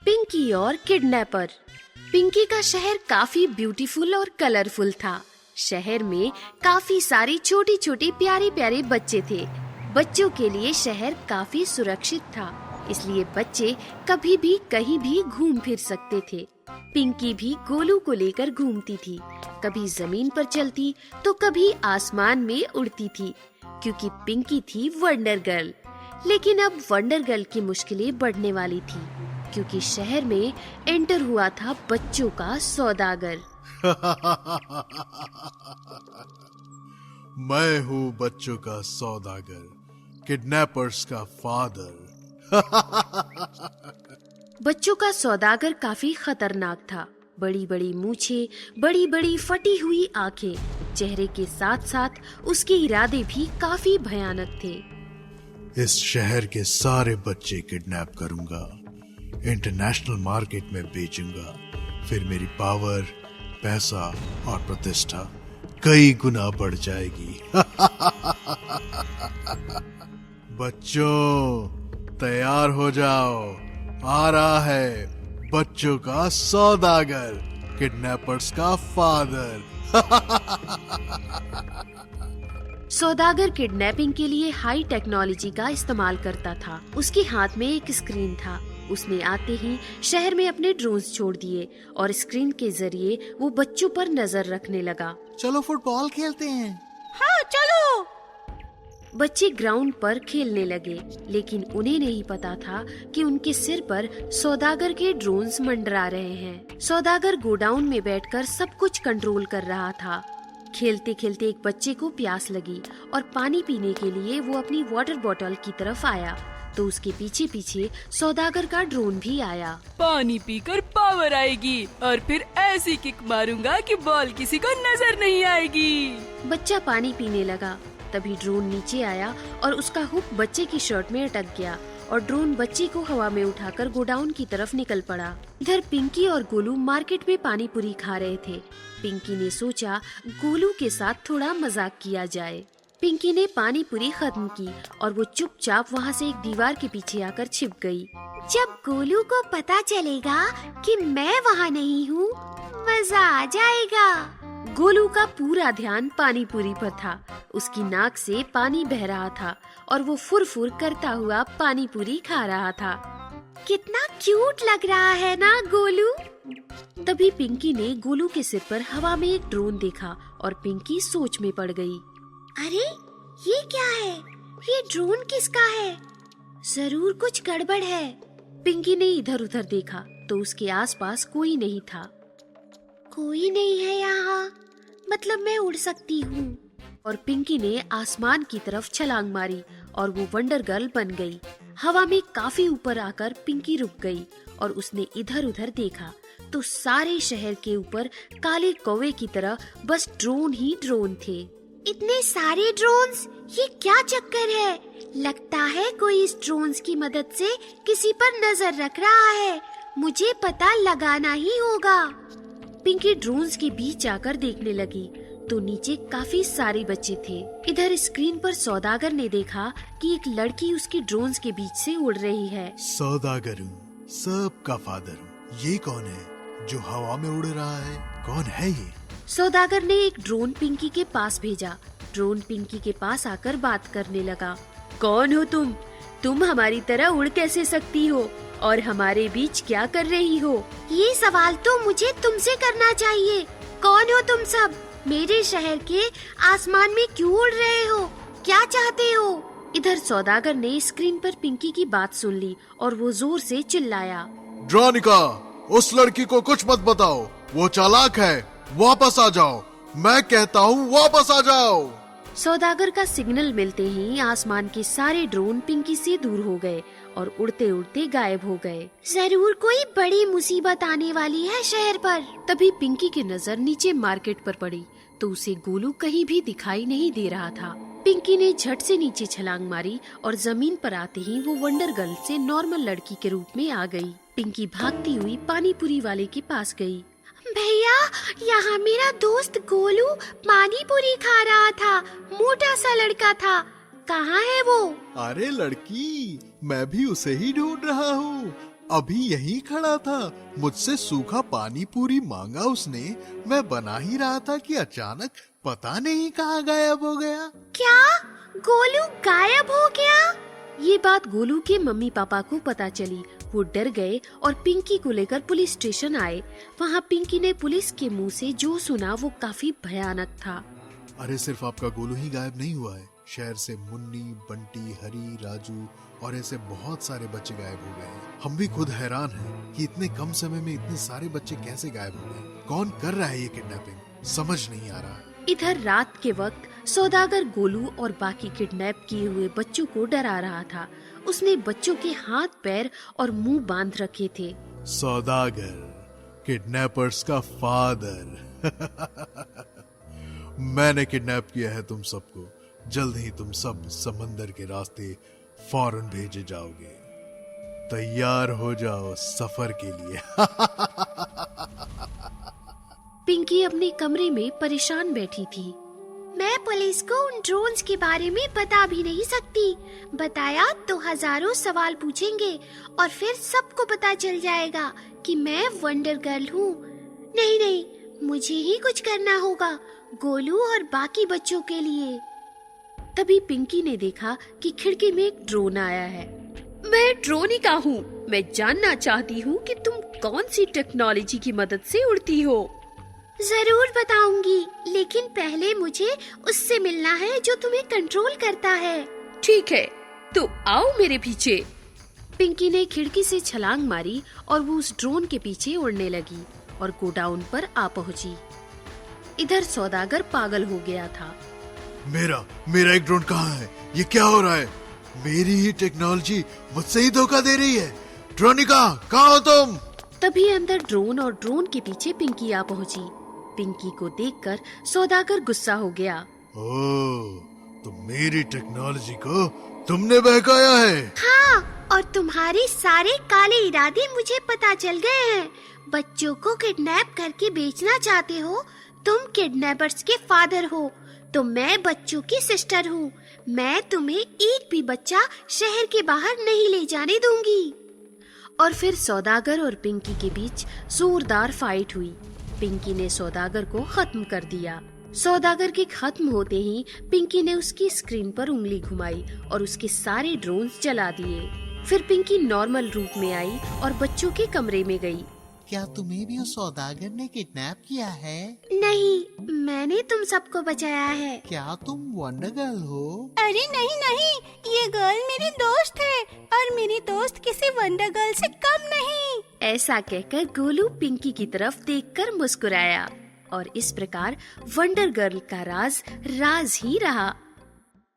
पिंकी और किडनैपर। पिंकी का शहर काफी ब्यूटीफुल और कलरफुल था। शहर में काफी सारी छोटी छोटी प्यारे प्यारे बच्चे थे। बच्चों के लिए शहर काफी सुरक्षित था, इसलिए बच्चे कभी भी कहीं भी घूम फिर सकते थे। पिंकी भी गोलू को लेकर घूमती थी, कभी जमीन पर चलती तो कभी आसमान में उड़ती थी, क्योंकि पिंकी थी वंडर गर्ल। लेकिन अब वंडर गर्ल की मुश्किलें बढ़ने वाली थी, क्योंकि शहर में एंटर हुआ था बच्चों का सौदागर। मैं हूँ बच्चों का सौदागर, किडनैपर्स का फादर। बच्चों का सौदागर काफी खतरनाक था। बड़ी बड़ी मूछें, बड़ी बड़ी फटी हुई आंखें, चेहरे के साथ साथ उसके इरादे भी काफी भयानक थे। इस शहर के सारे बच्चे किडनैप करूंगा, इंटरनेशनल मार्केट में बेचूंगा, फिर मेरी पावर, पैसा और प्रतिष्ठा कई गुना बढ़ जाएगी। बच्चों तैयार हो जाओ, आ रहा है बच्चों का सौदागर, किडनैपर्स का फादर। सौदागर किडनैपिंग के लिए हाई टेक्नोलॉजी का इस्तेमाल करता था। उसके हाथ में एक स्क्रीन था। उसने आते ही शहर में अपने ड्रोन्स छोड़ दिए और स्क्रीन के जरिए वो बच्चों पर नजर रखने लगा। चलो फुटबॉल खेलते हैं। हाँ चलो। बच्चे ग्राउंड पर खेलने लगे, लेकिन उन्हें नहीं पता था कि उनके सिर पर सौदागर के ड्रोन्स मंडरा रहे हैं। सौदागर गोडाउन में बैठकर सब कुछ कंट्रोल कर रहा था। खेलते खेलते एक बच्चे को प्यास लगी और पानी पीने के लिए वो अपनी वाटर बॉटल की तरफ आया, तो उसके पीछे पीछे सौदागर का ड्रोन भी आया। पानी पीकर पावर आएगी और फिर ऐसी किक मारूंगा कि बॉल किसी को नजर नहीं आएगी। बच्चा पानी पीने लगा, तभी ड्रोन नीचे आया और उसका हुक बच्चे की शर्ट में अटक गया और ड्रोन बच्चे को हवा में उठाकर गोडाउन की तरफ निकल पड़ा। इधर पिंकी और गोलू मार्केट में पानी पूरी खा रहे थे। पिंकी ने सोचा गोलू के साथ थोड़ा मजाक किया जाए। पिंकी ने पानी पूरी खत्म की और वो चुपचाप वहाँ से एक दीवार के पीछे आकर छिप गई। जब गोलू को पता चलेगा कि मैं वहाँ नहीं हूँ, मजा आ जाएगा। गोलू का पूरा ध्यान पानी पूरी पर था। उसकी नाक से पानी बह रहा था और वो फुर-फुर करता हुआ पानी पूरी खा रहा था। कितना क्यूट लग रहा है ना गोलू। तभी पिंकी ने गोलू के सिर पर हवा में एक ड्रोन देखा और पिंकी सोच में पड़ गई। अरे ये क्या है? ये ड्रोन किसका है? जरूर कुछ गड़बड़ है। पिंकी ने इधर उधर देखा तो उसके आसपास कोई नहीं था। कोई नहीं है यहाँ, मतलब मैं उड़ सकती हूँ। और पिंकी ने आसमान की तरफ छलांग मारी और वो वंडर गर्ल बन गई। हवा में काफी ऊपर आकर पिंकी रुक गई और उसने इधर उधर देखा तो सारे शहर के ऊपर काले कौवे की तरह बस ड्रोन ही ड्रोन थे। इतने सारे ड्रोन्स, ये क्या चक्कर है? लगता है कोई इस ड्रोन्स की मदद से किसी पर नजर रख रहा है। मुझे पता लगाना ही होगा। पिंकी ड्रोन्स के बीच आकर देखने लगी तो नीचे काफी सारे बच्चे थे। इधर स्क्रीन पर सौदागर ने देखा कि एक लड़की उसके ड्रोन्स के बीच से उड़ रही है। सौदागर हूँ, सबका फादर हूँ। ये कौन है जो हवा में उड़ रहा है? कौन है ये? सौदागर ने एक ड्रोन पिंकी के पास भेजा। ड्रोन पिंकी के पास आकर बात करने लगा। कौन हो तुम? तुम हमारी तरह उड़ कैसे सकती हो और हमारे बीच क्या कर रही हो? ये सवाल तो मुझे तुमसे करना चाहिए। कौन हो तुम सब? मेरे शहर के आसमान में क्यों उड़ रहे हो? क्या चाहते हो? इधर सौदागर ने स्क्रीन पर पिंकी की बात सुन ली और वो जोर से चिल्लाया। ड्रोनिका, उस लड़की को कुछ मत बताओ, वो चालाक है। वापस आ जाओ, मैं कहता हूँ वापस आ जाओ। सौदागर का सिग्नल मिलते ही आसमान के सारे ड्रोन पिंकी से दूर हो गए और उड़ते उड़ते गायब हो गए। जरूर कोई बड़ी मुसीबत आने वाली है शहर पर। तभी पिंकी की नजर नीचे मार्केट पर पड़ी तो उसे गोलू कहीं भी दिखाई नहीं दे रहा था। पिंकी ने झट से नीचे छलांग मारी और जमीन पर आते ही वो वंडर गर्ल से नॉर्मल लड़की के रूप में आ गई। पिंकी भागती हुई पानी पूरी वाले के पास गई। भैया, यहाँ मेरा दोस्त गोलू पानी पूरी खा रहा था। मोटा सा लड़का था, कहाँ है वो? अरे लड़की, मैं भी उसे ही ढूंढ रहा हूँ। अभी यहीं खड़ा था, मुझसे सूखा पानी पूरी मांगा उसने। मैं बना ही रहा था कि अचानक पता नहीं कहाँ गायब हो गया। क्या गोलू गायब हो गया? ये बात गोलू के मम्मी पापा को पता चली। वो डर गए और पिंकी को लेकर पुलिस स्टेशन आए। वहाँ पिंकी ने पुलिस के मुंह से जो सुना वो काफी भयानक था। अरे सिर्फ आपका गोलू ही गायब नहीं हुआ है, शहर से मुन्नी, बंटी, हरी, राजू और ऐसे बहुत सारे बच्चे गायब हो गए हैं। हम भी खुद हैरान हैं कि इतने कम समय में इतने सारे बच्चे कैसे गायब हो गए। कौन कर रहा है ये किडनैपिंग, समझ नहीं आ रहा। इधर रात के वक्त सौदागर गोलू और बाकी किडनैप किए हुए बच्चों को डरा रहा था। उसने बच्चों के हाथ, पैर और मुंह बांध रखे थे। सौदागर, किडनैपर्स का फादर। मैंने किडनैप किया है तुम सबको। जल्द ही तुम सब समंदर के रास्ते फौरन भेजे जाओगे। तैयार हो जाओ सफर के लिए। पिंकी अपने कमरे में परेशान बैठी थी। मैं पुलिस को उन ड्रोन्स के बारे में बता भी नहीं सकती। बताया तो हजारों सवाल पूछेंगे और फिर सबको पता चल जाएगा कि मैं वंडर गर्ल हूँ। नहीं नहीं, मुझे ही कुछ करना होगा, गोलू और बाकी बच्चों के लिए। तभी पिंकी ने देखा कि खिड़की में एक ड्रोन आया है। मैं ड्रोनिका हूँ। मैं जानना चाहती हूँ कि तुम कौन सी टेक्नोलॉजी की मदद से उड़ती हो। जरूर बताऊंगी, लेकिन पहले मुझे उससे मिलना है जो तुम्हें कंट्रोल करता है। ठीक है, तो आओ मेरे पीछे। पिंकी ने खिड़की से छलांग मारी और वो उस ड्रोन के पीछे उड़ने लगी और गोडाउन पर आ पहुंची। इधर सौदागर पागल हो गया था। मेरा एक ड्रोन कहाँ है? ये क्या हो रहा है? मेरी ही टेक्नोलॉजी मुझसे ही धोखा दे रही है। ड्रोनिका, कहाँ हो तुम? तभी अंदर ड्रोन और ड्रोन के पीछे पिंकी आ पहुंची। पिंकी को देखकर सौदागर गुस्सा हो गया। ओह, तो मेरी टेक्नोलॉजी को तुमने बहकाया है। हाँ, और तुम्हारे सारे काले इरादे मुझे पता चल गए हैं। बच्चों को किडनैप करके बेचना चाहते हो। तुम किडनैपर्स के फादर हो, तो मैं बच्चों की सिस्टर हूँ। मैं तुम्हें एक भी बच्चा शहर के बाहर नहीं ले जाने दूंगी। और फिर सौदागर और पिंकी के बीच जोरदार फाइट हुई। पिंकी ने सौदागर को खत्म कर दिया। सौदागर के खत्म होते ही पिंकी ने उसकी स्क्रीन पर उंगली घुमाई और उसके सारे ड्रोन्स जला दिए। फिर पिंकी नॉर्मल रूप में आई और बच्चों के कमरे में गई। क्या तुम्हें भी उस सौदागर ने किडनैप किया है? नहीं, मैंने तुम सबको बचाया है। क्या तुम वंडर गर्ल हो? अरे नहीं नहीं, ये गर्ल मेरी दोस्त है और मेरी दोस्त किसी वंडर गर्ल से कम नहीं। ऐसा कहकर गोलू पिंकी की तरफ देखकर मुस्कुराया और इस प्रकार वंडर गर्ल का राज ही रहा।